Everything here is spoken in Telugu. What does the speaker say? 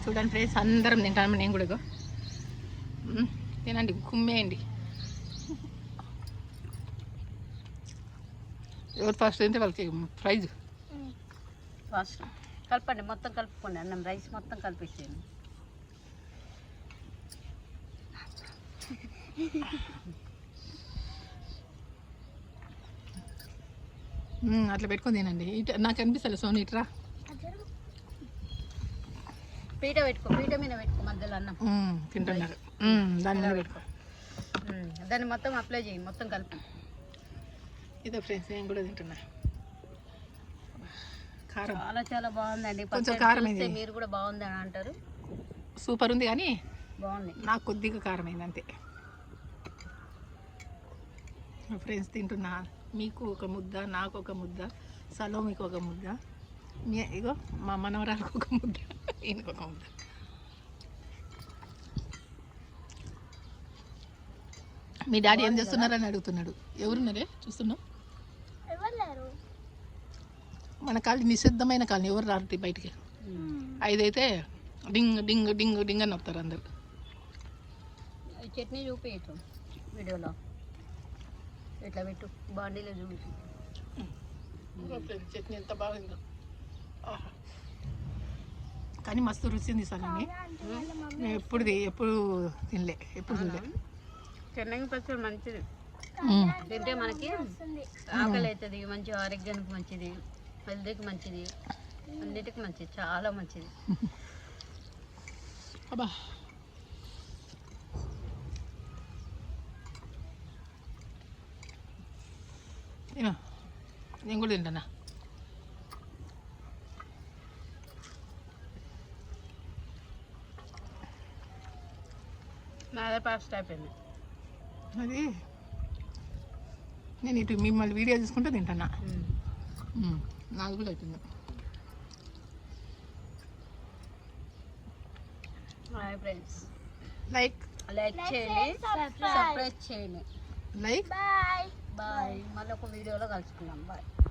చూడండి ఫ్రెండ్స్, అందరం తింటాము. నేను కూడా తినండి, కుమ్మేయండి. ఎవరు ఫస్ట్ తింటే వాళ్ళకి ప్రైజ్. ఫస్ట్ కలపండి, మొత్తం కలుపుకోండి. అన్నం రైస్ మొత్తం కలిపేసేయండి. అట్లా పెట్టుకొని తినండి. ఇటు నాకు అనిపిస్తుంది సోని, ఇట్రా పీట పెట్టుకో, పీట మీద పెట్టుకో మధ్యలో అన్నం తింటున్నారు. దాని మీద పెట్టుకో, దాన్ని మొత్తం అప్లై చేయి, మొత్తం కలిపి. ఇదో ఫ్రెండ్స్, నేను కూడా తింటున్నా. కారం చాలా చాలా బాగుందండి. కొంచెం కారం చూస్తే మీరు కూడా బాగుంది అని అంటారు. సూపర్ ఉంది, కానీ బాగుంది. నాకు కొద్దిగా కారం అయింది అంతే. ఫ్రెండ్స్ తింటున్నా. మీకు ఒక ముద్ద, నాకు ఒక ముద్ద, సలోమికి ఒక ముద్ద, ఇగో మా మనవరాలకు ఒక ముద్ద, ఈయనకు ఒక ముద్ద. మీ డాడీ ఏం చేస్తున్నారని అడుగుతున్నాడు. ఎవరున్నారే చూస్తున్నావు? మన కాలనీ నిషిద్ధమైన కాలనీ, ఎవరు రారు బయటికి. 5 అయితే డింగ్ డింగ్ డింగ్ డింగ్ అని వస్తారు అందరు. చట్నీ చూపించు వీడియోలో, ఇట్లా పెట్టు, బాండీలో చూపించు. చట్నీ ఎంత బాగుందో, కానీ మస్తు రుచి ఉంది సార్. నేను ఎప్పుడు తినలే, ఎప్పుడు చూడలే. చెన్నై పచ్చడి మంచిది, తింటే మనకి ఆకలి అవుతుంది, మంచి ఆరోగ్యానికి మంచిది, హెల్త్కి మంచిది, అన్నిటికి మంచిది, చాలా మంచిది. అబ్బా నేను కూడా తింటానా. నాదే ఫాస్ట్ అయిపోయింది. అది నేను ఇటు మిమ్మల్ని వీడియో చూసుకుంటూ తింటానా. నాకు కూడా అవుతుంది. హాయ్ ఫ్రెండ్స్, లైక్ చేయండి, సబ్స్క్రైబ్ చేయండి. Like bye. మళ్ళీ ఒక వీడియోలో కలుసుకుందాం. బాయ్.